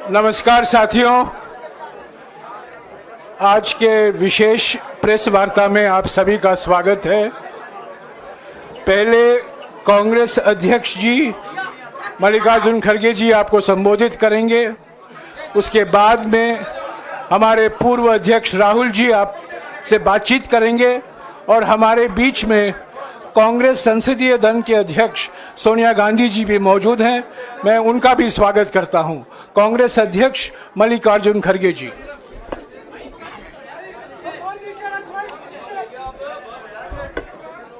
नमस्कार साथियों, आज के विशेष प्रेस वार्ता में आप सभी का स्वागत है। पहले कांग्रेस अध्यक्ष जी मल्लिकार्जुन खड़गे जी आपको संबोधित करेंगे। उसके बाद में हमारे पूर्व अध्यक्ष राहुल जी आपसे बातचीत करेंगे और हमारे बीच में कांग्रेस संसदीय दल के अध्यक्ष सोनिया गांधी जी भी मौजूद हैं। मैं उनका भी स्वागत करता हूं। कांग्रेस अध्यक्ष मल्लिकार्जुन खड़गे जी।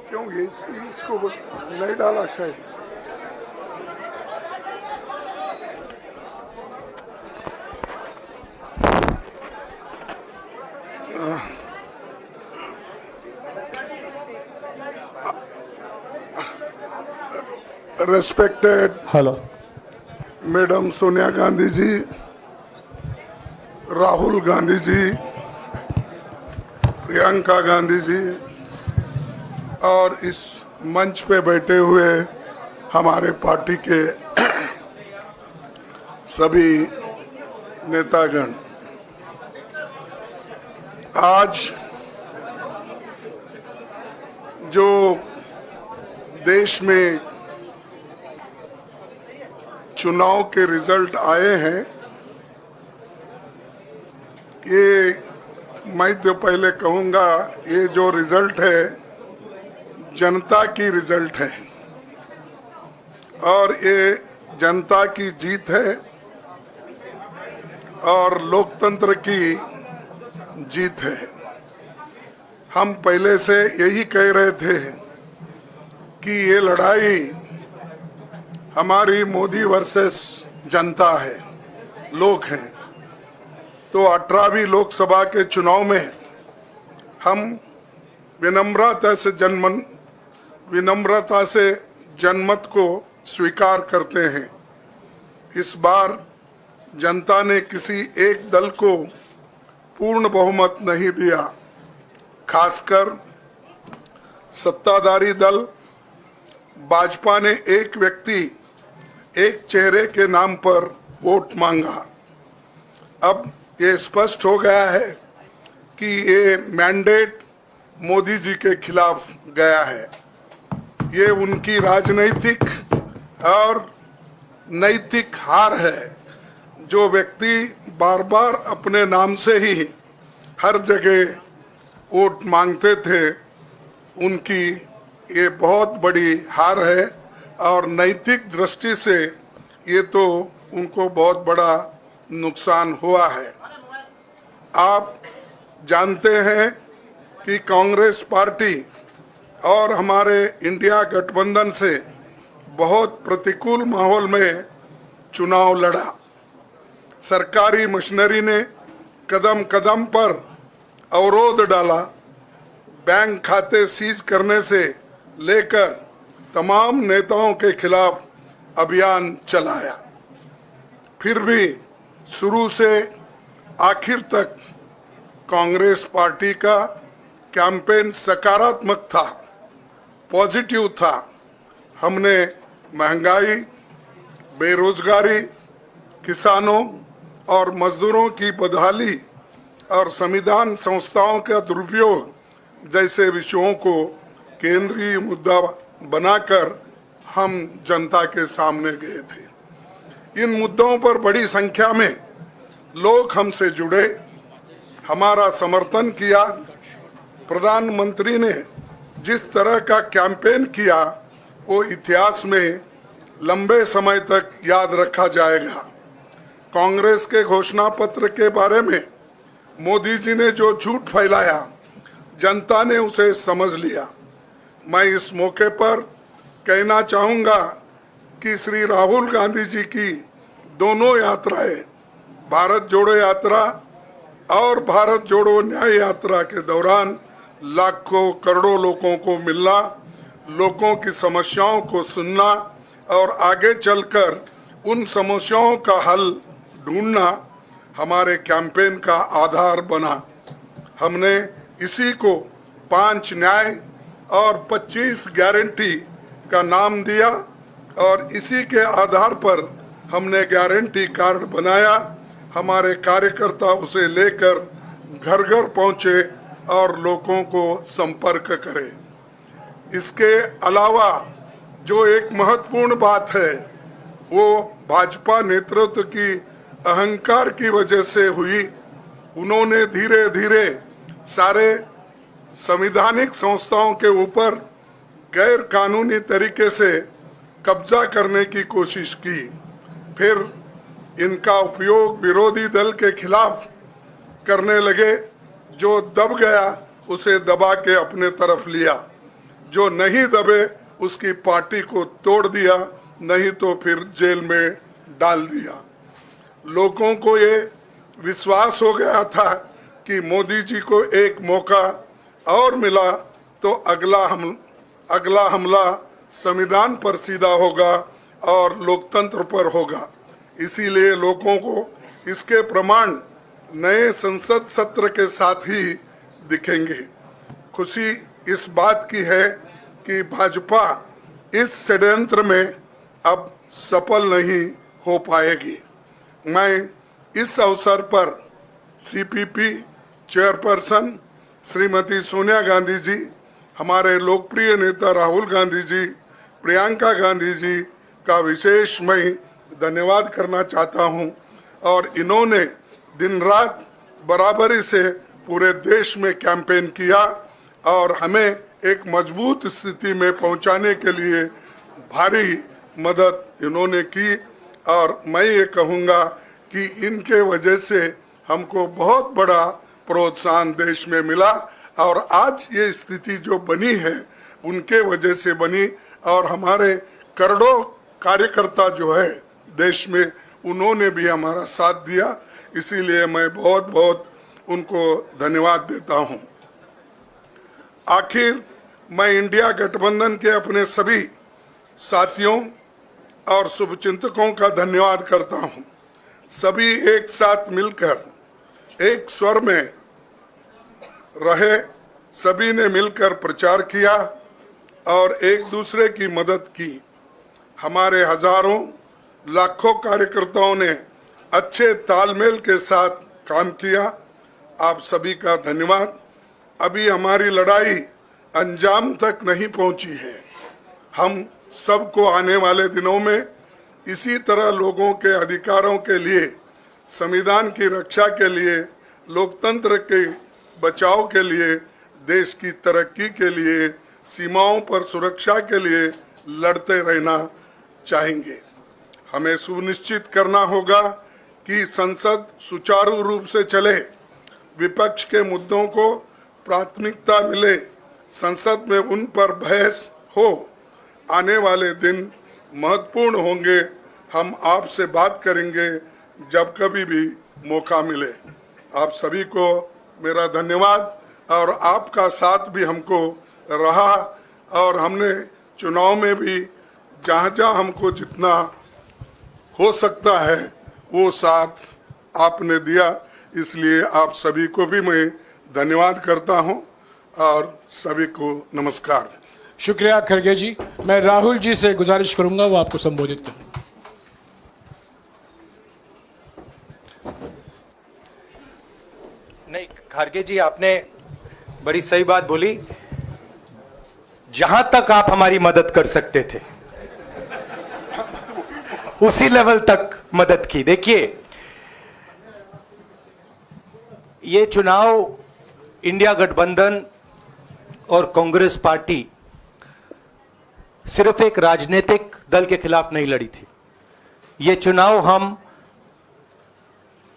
क्यों इसको नहीं डाला शायद। Respected hello madam Sonia Gandhi ji, Rahul Gandhi ji, Priyanka Gandhi ji और इस मंच पे बैठे हुए हमारे पार्टी के सभी नेतागण, आज जो देश में चुनाव के रिजल्ट आए हैं, ये मैं तो पहले कहूँगा, ये जो रिजल्ट है जनता की रिजल्ट है और ये जनता की जीत है और लोकतंत्र की जीत है। हम पहले से यही कह रहे थे कि ये लड़ाई हमारी मोदी वर्सेस जनता है, लोग हैं। तो 18वीं लोकसभा के चुनाव में हम विनम्रता से जनमत को स्वीकार करते हैं। इस बार जनता ने किसी एक दल को पूर्ण बहुमत नहीं दिया, खासकर सत्ताधारी दल भाजपा ने एक व्यक्ति, एक चेहरे के नाम पर वोट मांगा। अब ये स्पष्ट हो गया है कि ये मैंडेट मोदी जी के खिलाफ गया है। ये उनकी राजनीतिक और नैतिक हार है। जो व्यक्ति बार बार अपने नाम से ही हर जगह वोट मांगते थे, उनकी ये बहुत बड़ी हार है और नैतिक दृष्टि से ये तो उनको बहुत बड़ा नुकसान हुआ है। आप जानते हैं कि कांग्रेस पार्टी और हमारे इंडिया गठबंधन से बहुत प्रतिकूल माहौल में चुनाव लड़ा। सरकारी मशीनरी ने कदम कदम पर अवरोध डाला, बैंक खाते सीज करने से लेकर तमाम नेताओं के खिलाफ अभियान चलाया। फिर भी शुरू से आखिर तक कांग्रेस पार्टी का कैंपेन सकारात्मक था, पॉजिटिव था। हमने महंगाई, बेरोजगारी, किसानों और मजदूरों की बदहाली और संविधान संस्थाओं का दुरुपयोग जैसे विषयों को केंद्रीय मुद्दा बनाकर हम जनता के सामने गए थे। इन मुद्दों पर बड़ी संख्या में लोग हमसे जुड़े, हमारा समर्थन किया। प्रधानमंत्री ने जिस तरह का कैंपेन किया वो इतिहास में लंबे समय तक याद रखा जाएगा। कांग्रेस के घोषणा पत्र के बारे में मोदी जी ने जो झूठ फैलाया, जनता ने उसे समझ लिया। मैं इस मौके पर कहना चाहूँगा कि श्री राहुल गांधी जी की दोनों यात्राएं, भारत जोड़ो यात्रा और भारत जोड़ो न्याय यात्रा के दौरान लाखों करोड़ों लोगों को मिलना, लोगों की समस्याओं को सुनना और आगे चलकर उन समस्याओं का हल ढूंढना हमारे कैंपेन का आधार बना। हमने इसी को 5 न्याय और 25 गारंटी का नाम दिया और इसी के आधार पर हमने गारंटी कार्ड बनाया हमारे कार्यकर्ता उसे लेकर घर घर पहुंचे और लोगों को संपर्क करें। इसके अलावा जो एक महत्वपूर्ण बात है वो भाजपा नेतृत्व की अहंकार की वजह से हुई। उन्होंने धीरे धीरे सारे संवैधानिक संस्थाओं के ऊपर गैर कानूनी तरीके से कब्जा करने की कोशिश की। फिर इनका उपयोग विरोधी दल के खिलाफ करने लगे। जो दब गया उसे दबा के अपने तरफ लिया, जो नहीं दबे उसकी पार्टी को तोड़ दिया, नहीं तो फिर जेल में डाल दिया। लोगों को ये विश्वास हो गया था कि मोदी जी को एक मौका और मिला तो अगला हमला संविधान पर सीधा होगा और लोकतंत्र पर होगा। इसीलिए लोगों को इसके प्रमाण नए संसद सत्र के साथ ही दिखेंगे। खुशी इस बात की है कि भाजपा इस षड्यंत्र में अब सफल नहीं हो पाएगी। मैं इस अवसर पर सीपीपी चेयरपर्सन श्रीमती सोनिया गांधी जी, हमारे लोकप्रिय नेता राहुल गांधी जी, प्रियंका गांधी जी का विशेष मैं धन्यवाद करना चाहता हूं। और इन्होंने दिन रात बराबरी से पूरे देश में कैंपेन किया और हमें एक मजबूत स्थिति में पहुंचाने के लिए भारी मदद इन्होंने की। और मैं ये कहूँगा कि इनके वजह से हमको बहुत बड़ा प्रोत्साहन देश में मिला और आज ये स्थिति जो बनी है उनके वजह से बनी। और हमारे करोड़ों कार्यकर्ता जो है देश में, उन्होंने भी हमारा साथ दिया। इसीलिए मैं बहुत बहुत उनको धन्यवाद देता हूं। आखिर मैं इंडिया गठबंधन के अपने सभी साथियों और शुभचिंतकों का धन्यवाद करता हूं। सभी एक साथ मिलकर एक स्वर में रहे, सभी ने मिलकर प्रचार किया और एक दूसरे की मदद की। हमारे हजारों लाखों कार्यकर्ताओं ने अच्छे तालमेल के साथ काम किया। आप सभी का धन्यवाद। अभी हमारी लड़ाई अंजाम तक नहीं पहुंची है। हम सबको आने वाले दिनों में इसी तरह लोगों के अधिकारों के लिए, संविधान की रक्षा के लिए, लोकतंत्र के बचाव के लिए, देश की तरक्की के लिए, सीमाओं पर सुरक्षा के लिए लड़ते रहना चाहेंगे। हमें सुनिश्चित करना होगा कि संसद सुचारू रूप से चले, विपक्ष के मुद्दों को प्राथमिकता मिले, संसद में उन पर बहस हो। आने वाले दिन महत्वपूर्ण होंगे। हम आपसे बात करेंगे जब कभी भी मौका मिले। आप सभी को मेरा धन्यवाद। और आपका साथ भी हमको रहा और हमने चुनाव में भी जहाँ जहाँ हमको जितना हो सकता है वो साथ आपने दिया। इसलिए आप सभी को भी मैं धन्यवाद करता हूं और सभी को नमस्कार। शुक्रिया खड़गे जी। मैं राहुल जी से गुजारिश करूंगा वो आपको संबोधित करें। नहीं, खड़गे जी आपने बड़ी सही बात बोली। जहां तक आप हमारी मदद कर सकते थे उसी लेवल तक मदद की। देखिए, ये चुनाव इंडिया गठबंधन और कांग्रेस पार्टी सिर्फ एक राजनीतिक दल के खिलाफ नहीं लड़ी थी। ये चुनाव हम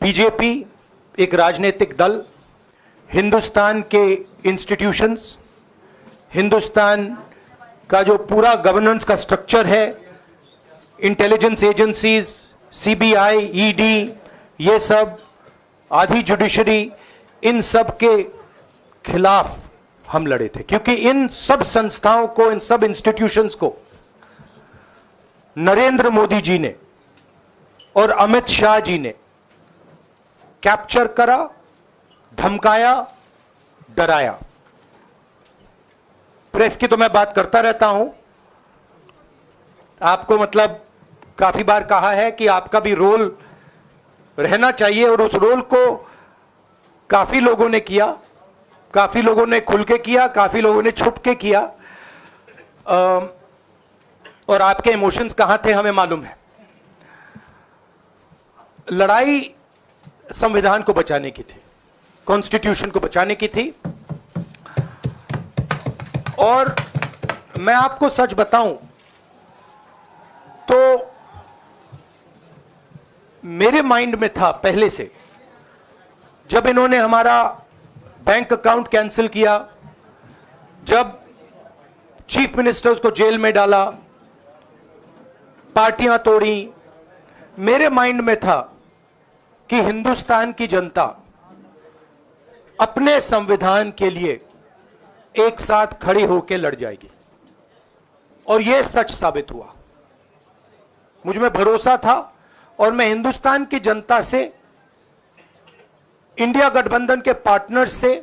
बीजेपी, एक राजनीतिक दल, हिंदुस्तान के इंस्टीट्यूशंस, हिंदुस्तान का जो पूरा गवर्नेंस का स्ट्रक्चर है, इंटेलिजेंस एजेंसीज, सीबीआई, ईडी, ये सब, आधी जुडिशरी, इन सब के खिलाफ हम लड़े थे। क्योंकि इन सब संस्थाओं को, इन सब इंस्टीट्यूशंस को नरेंद्र मोदी जी ने और अमित शाह जी ने कैप्चर करा, धमकाया, डराया। प्रेस की तो मैं बात करता रहता हूं। आपको मतलब काफी बार कहा है कि आपका भी रोल रहना चाहिए, और उस रोल को काफी लोगों ने किया, काफी लोगों ने खुल के किया, काफी लोगों ने छुप के किया, और आपके इमोशंस कहां थे हमें मालूम है। लड़ाई संविधान को बचाने की थी, कॉन्स्टिट्यूशन को बचाने की थी। और मैं आपको सच बताऊं तो मेरे माइंड में था पहले से, जब इन्होंने हमारा बैंक अकाउंट कैंसिल किया, जब चीफ मिनिस्टर्स को जेल में डाला, पार्टियां तोड़ी, मेरे माइंड में था कि हिंदुस्तान की जनता अपने संविधान के लिए एक साथ खड़ी होकर लड़ जाएगी, और यह सच साबित हुआ। मुझ में भरोसा था, और मैं हिंदुस्तान की जनता से, इंडिया गठबंधन के पार्टनर्स से,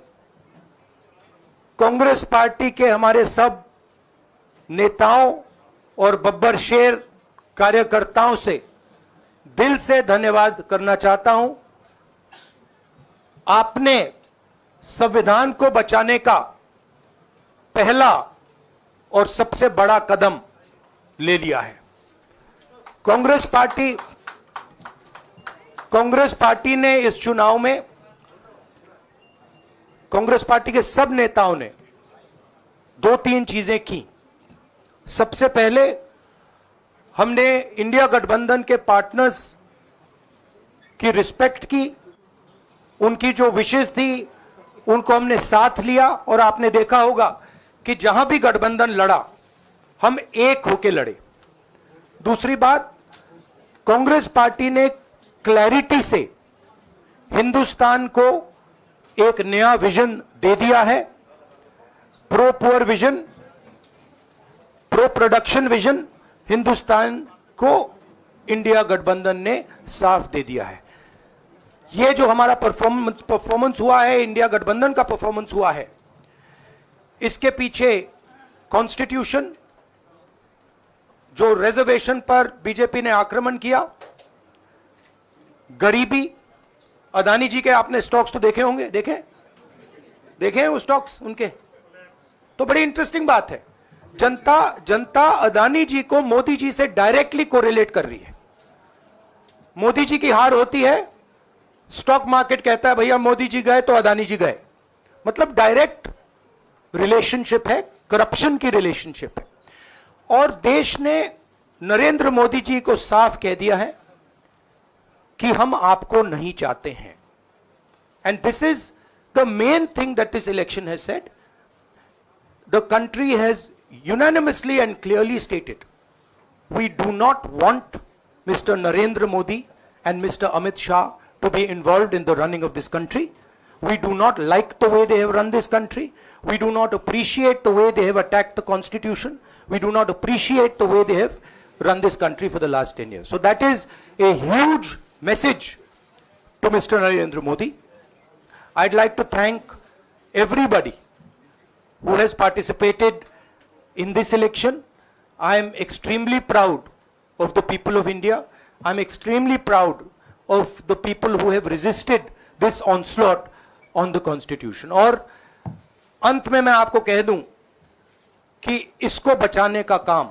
कांग्रेस पार्टी के हमारे सब नेताओं और बब्बर शेर कार्यकर्ताओं से दिल से धन्यवाद करना चाहता हूं। आपने संविधान को बचाने का पहला और सबसे बड़ा कदम ले लिया है। कांग्रेस पार्टी ने इस चुनाव में, कांग्रेस पार्टी के सब नेताओं ने 2-3 चीजें की। सबसे पहले हमने इंडिया गठबंधन के पार्टनर्स की रिस्पेक्ट की, उनकी जो विशेष थी उनको हमने साथ लिया, और आपने देखा होगा कि जहां भी गठबंधन लड़ा हम एक होकर लड़े। दूसरी बात, कांग्रेस पार्टी ने क्लैरिटी से हिंदुस्तान को एक नया विजन दे दिया है, pro poor vision, pro production vision Hindustan को इंडिया गठबंधन ने साफ दे दिया है। यह जो हमारा परफॉर्मेंस हुआ है, इंडिया गठबंधन का परफॉर्मेंस हुआ है, इसके पीछे कॉन्स्टिट्यूशन, जो रिजर्वेशन पर बीजेपी ने आक्रमण किया, गरीबी, अदानी जी के आपने स्टॉक्स तो देखे होंगे, देखे हैं वो स्टॉक्स उनके, तो बड़ी इंटरेस्टिंग बात है। जनता अदानी जी को मोदी जी से डायरेक्टली कोरिलेट कर रही है। मोदी जी की हार होती है, स्टॉक मार्केट कहता है भैया मोदी जी गए तो अदानी जी गए, मतलब डायरेक्ट रिलेशनशिप है, करप्शन की रिलेशनशिप है। और देश ने नरेंद्र मोदी जी को साफ कह दिया है कि हम आपको नहीं चाहते हैं। And this is the main thing that this election has said. The country has unanimously and clearly stated, we do not want Mr. Narendra Modi and Mr. Amit Shah to be involved in the running of this country. We do not like the way they have run this country. We do not appreciate the way they have attacked the constitution. We do not appreciate the way they have run this country for the last 10 years. So that is a huge message to Mr. Narendra Modi. I'd like to thank everybody who has participated in this election. I am extremely proud of the people of India. I am extremely proud of the people who have resisted this onslaught on the constitution. और अंत में मैं आपको कह दूं कि इसको बचाने का काम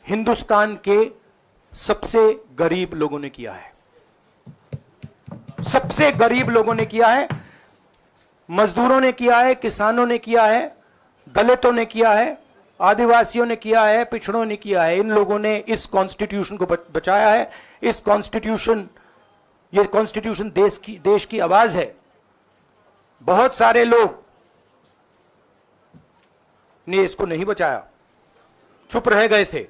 हिंदुस्तान के सबसे गरीब लोगों ने किया है, सबसे गरीब लोगों ने किया है, मजदूरों ने किया है, किसानों ने किया है, दलितों ने किया है, आदिवासियों ने किया है, पिछड़ों ने किया है। इन लोगों ने इस कॉन्स्टिट्यूशन को बचाया है। इस कॉन्स्टिट्यूशन, ये कॉन्स्टिट्यूशन देश की आवाज है। बहुत सारे लोग ने इसको नहीं बचाया, चुप रह गए थे,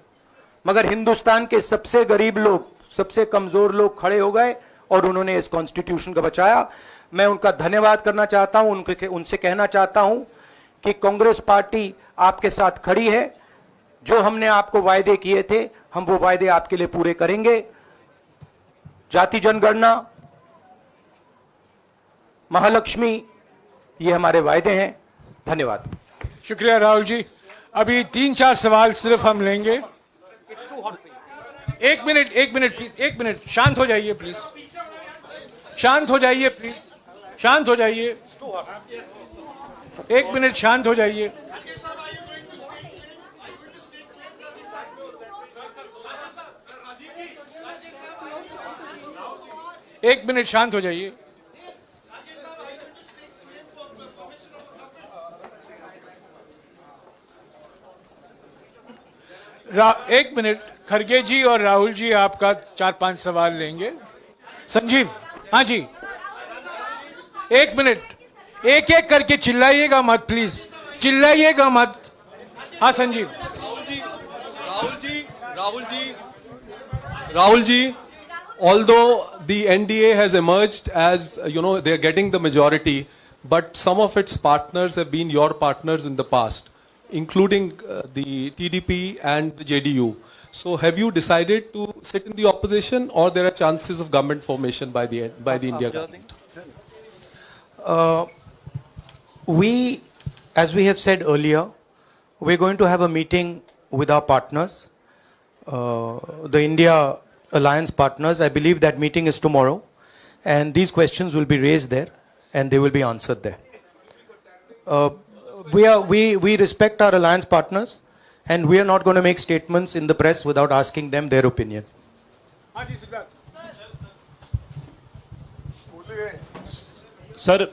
मगर हिंदुस्तान के सबसे गरीब लोग, सबसे कमजोर लोग खड़े हो गए और उन्होंने इस कॉन्स्टिट्यूशन को बचाया। मैं उनका धन्यवाद करना चाहता हूं, उनसे कहना चाहता हूं कि कांग्रेस पार्टी आपके साथ खड़ी है। जो हमने आपको वायदे किए थे, हम वो वायदे आपके लिए पूरे करेंगे। जाति जनगणना, महालक्ष्मी, ये हमारे वायदे हैं। धन्यवाद। शुक्रिया राहुल जी। अभी 3-4 सवाल सिर्फ हम लेंगे। एक मिनट प्लीज, एक मिनट, शांत हो जाइए प्लीज, शांत हो जाइए प्लीज, शांत हो जाइए, एक मिनट शांत हो जाइए। एक मिनट शांत हो जाइए। एक मिनट, खड़गे जी और राहुल जी आपका 4-5 सवाल लेंगे। संजीव, हाँ जी, एक मिनट, एक एक करके चिल्लाइएगा मत प्लीज, चिल्लाइएगा मत। हाँ Sanjeev. Rahul ji, although the NDA has emerged as, they are getting the majority, but some of its partners have been your partners in the past, including the TDP and the JDU. So have you decided to sit in the opposition, or there are chances of government formation by the India government? We, as we have said earlier, we're going to have a meeting with our partners, the India Alliance partners. I believe that meeting is tomorrow, and these questions will be raised there, and they will be answered there. We respect our alliance partners, and we are not going to make statements in the press without asking them their opinion. Sir,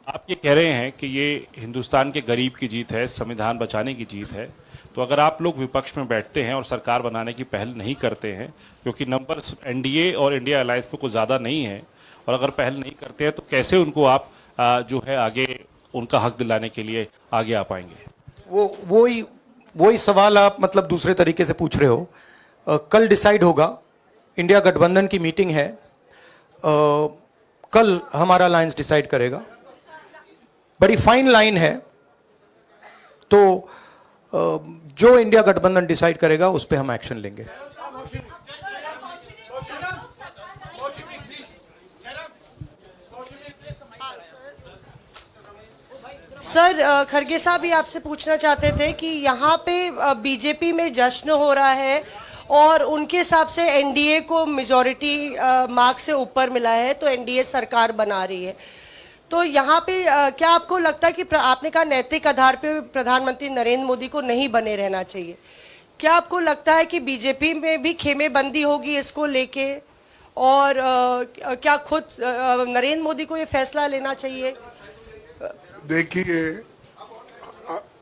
आप ये कह रहे हैं कि ये हिंदुस्तान के गरीब की जीत है, संविधान बचाने की जीत है, तो अगर आप लोग विपक्ष में बैठते हैं और सरकार बनाने की पहल नहीं करते हैं, क्योंकि नंबर एनडीए और इंडिया अलायंस में कुछ ज़्यादा नहीं है, और अगर पहल नहीं करते हैं तो कैसे उनको आप जो है आगे उनका हक दिलाने के लिए आगे आ पाएंगे? वही सवाल आप मतलब दूसरे तरीके से पूछ रहे हो। कल डिसाइड होगा, इंडिया गठबंधन की मीटिंग है, कल हमारा अलायंस डिसाइड करेगा। बड़ी फाइन लाइन है, तो जो इंडिया गठबंधन डिसाइड करेगा उस पे हम एक्शन लेंगे। सर, खड़गे साहब भी आपसे पूछना चाहते थे कि यहाँ पे बीजेपी में जश्न हो रहा है और उनके हिसाब से एनडीए को मेजॉरिटी मार्क से ऊपर मिला है, तो एनडीए सरकार बना रही है। तो यहाँ पे क्या आपको लगता है कि आपने कहा नैतिक आधार पे प्रधानमंत्री नरेंद्र मोदी को नहीं बने रहना चाहिए, क्या आपको लगता है कि बीजेपी में भी खेमेबंदी होगी इसको लेके, और क्या खुद नरेंद्र मोदी को ये फैसला लेना चाहिए? देखिए,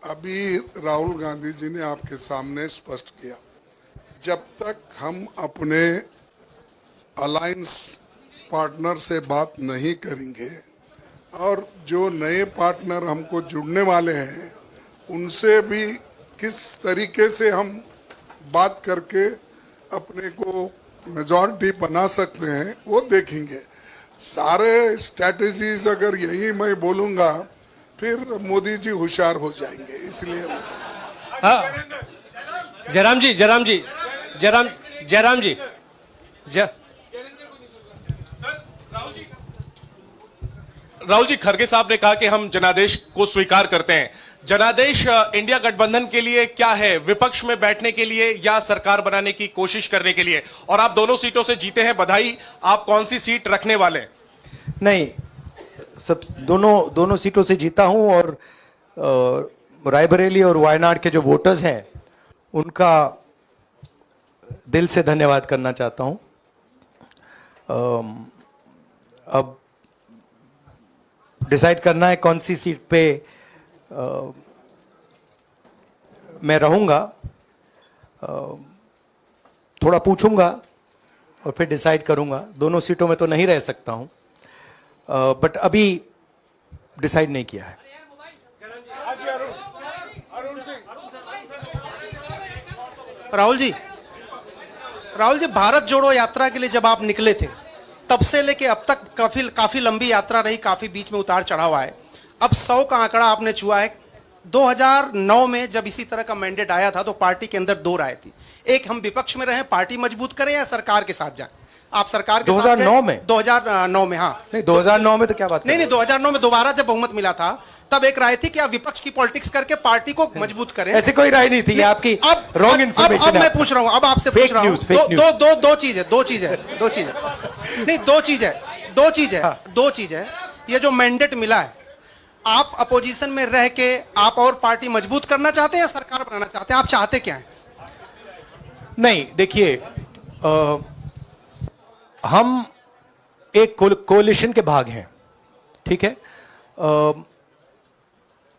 अभी राहुल गांधी जी ने आपके सामने स्पष्ट किया, जब तक हम अपने अलायंस पार्टनर से बात नहीं करेंगे और जो नए पार्टनर हमको जुड़ने वाले हैं उनसे भी किस तरीके से हम बात करके अपने को मेजॉरिटी बना सकते हैं वो देखेंगे। सारे स्ट्रैटेजीज अगर यही मैं बोलूँगा फिर मोदी जी होशियार हो जाएंगे, इसलिए। हाँ, जयराम जी, राहुल जी, खड़गे साहब ने कहा कि हम जनादेश को स्वीकार करते हैं। जनादेश इंडिया गठबंधन के लिए क्या है? विपक्ष में बैठने के लिए या सरकार बनाने की कोशिश करने के लिए? और आप दोनों सीटों से जीते हैं, बधाई। आप कौन सी सीट रखने वाले हैं? नहीं, सब दोनों सीटों से जीता हूं, और रायबरेली और वायनाड के जो वोटर्स हैं उनका दिल से धन्यवाद करना चाहता हूं। अब डिसाइड करना है कौन सी सीट पे मैं रहूंगा, थोड़ा पूछूंगा और फिर डिसाइड करूंगा। दोनों सीटों में तो नहीं रह सकता हूं, बट अभी डिसाइड नहीं किया है। राहुल जी, भारत जोड़ो यात्रा के लिए जब आप निकले थे तब से लेके अब तक काफी लंबी यात्रा रही, काफी बीच में उतार चढ़ाव आए। अब 100 का आंकड़ा आपने छुआ है। 2009 में जब इसी तरह का मैंडेट आया था तो पार्टी के अंदर 2 राय थी, एक हम विपक्ष में रहें, पार्टी मजबूत करें, या सरकार के साथ जाएं। आप सरकार के 2009 में? 2009 में, हाँ। नहीं 2009 में तो क्या बात नहीं नहीं, 2009 में दोबारा जब बहुमत मिला था तब एक राय थी कि आप विपक्ष की पॉलिटिक्स करके पार्टी को मजबूत करें। ऐसी कोई राय नहीं थी, ये आपकी रॉन्ग इन्फॉर्मेशन अब मैं पूछ रहा हूं, अब आपसे पूछ रहा हूं, दो चीज है नहीं, दो चीज है। ये जो मैंडेट मिला है, आप अपोजिशन में रह के आप और पार्टी मजबूत करना चाहते हैं या सरकार बनाना चाहते हैं? आप चाहते क्या है? नहीं, देखिए, हम एक कोलिशन के भाग हैं, ठीक है।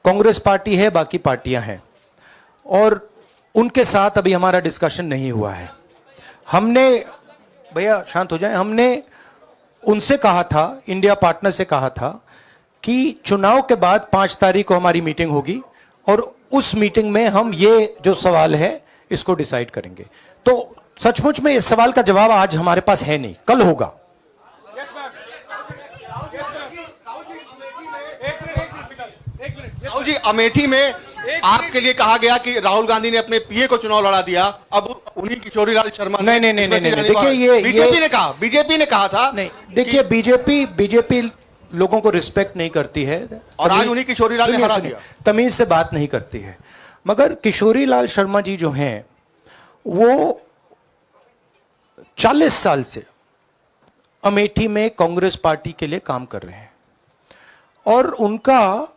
कांग्रेस पार्टी है, बाकी पार्टियां हैं, और उनके साथ अभी हमारा डिस्कशन नहीं हुआ है। हमने, भैया शांत हो जाए, हमने उनसे कहा था, इंडिया पार्टनर से कहा था कि चुनाव के बाद 5 तारीख को हमारी मीटिंग होगी और उस मीटिंग में हम ये जो सवाल है इसको डिसाइड करेंगे। तो सचमुच में इस सवाल का जवाब आज हमारे पास है नहीं, कल होगा। राहुल जी, अमेठी में आपके लिए कहा गया कि राहुल गांधी ने अपने पीए को चुनाव लड़ा दिया, अब उन्हीं किशोरीलाल शर्मा नहीं, देखिए, ये बीजेपी ने कहा था। नहीं, देखिए, बीजेपी लोगों को रिस्पेक्ट नहीं करती है, और आज उन्हीं किशोरीलाल ने हरा दिया, तमीज से बात नहीं करती है। मगर किशोरीलाल शर्मा जी जो हैं, वो 40 साल से अमेठी में कांग्रेस पार्टी के लिए काम कर रहे हैं और उनका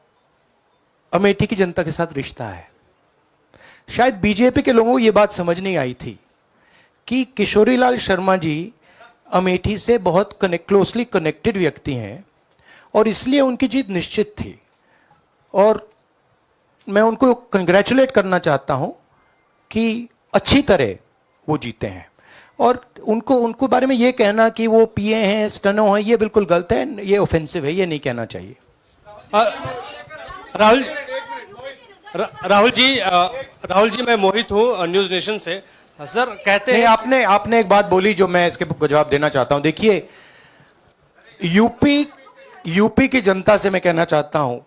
अमेठी की जनता के साथ रिश्ता है। शायद बीजेपी के लोगों को यह बात समझ नहीं आई थी कि किशोरीलाल शर्मा जी अमेठी से बहुत क्लोजली कनेक्टेड व्यक्ति हैं और इसलिए उनकी जीत निश्चित थी। और मैं उनको कंग्रेचुलेट करना चाहता हूं कि अच्छी तरह वो जीते हैं। और उनको बारे में ये कहना कि वो पीए हैं, स्टनो हैं, ये बिल्कुल गलत है, ये ऑफेंसिव है, ये नहीं कहना चाहिए। राहुल जी, मैं मोहित हूँ न्यूज नेशन से। सर कहते हैं, आपने एक बात बोली जो मैं इसके जवाब देना चाहता हूं। देखिए, यूपी की जनता से मैं कहना चाहता हूं,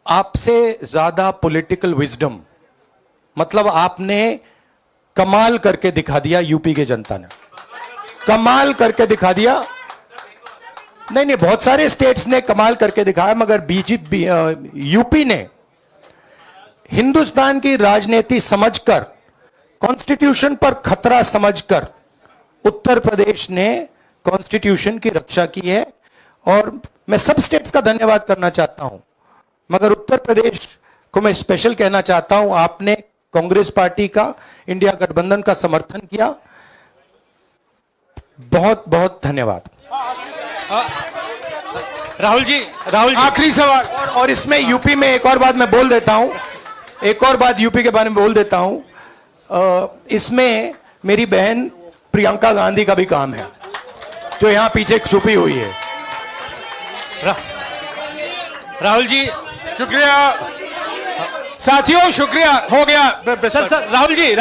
आपसे ज्यादा पॉलिटिकल विजडम, मतलब आपने कमाल करके दिखा दिया। यूपी की जनता ने कमाल करके दिखा दिया। नहीं, बहुत सारे स्टेट्स ने कमाल करके दिखाया, मगर बीजेपी यूपी ने हिंदुस्तान की राजनीति समझकर, कॉन्स्टिट्यूशन पर खतरा समझकर उत्तर प्रदेश ने कॉन्स्टिट्यूशन की रक्षा की है। और मैं सब स्टेट्स का धन्यवाद करना चाहता हूं, मगर उत्तर प्रदेश को मैं स्पेशल कहना चाहता हूं। आपने कांग्रेस पार्टी का, इंडिया गठबंधन का समर्थन किया, बहुत बहुत धन्यवाद। राहुल जी, आखिरी सवाल, और इसमें यूपी में एक और बात मैं बोल देता हूं, एक और बात यूपी के बारे में बोल देता हूं। इसमें मेरी बहन प्रियंका गांधी का भी काम है, जो यहां पीछे छुपी हुई है। राहुल जी, शुक्रिया साथियों, शुक्रिया, हो गया। सर राहुल जी,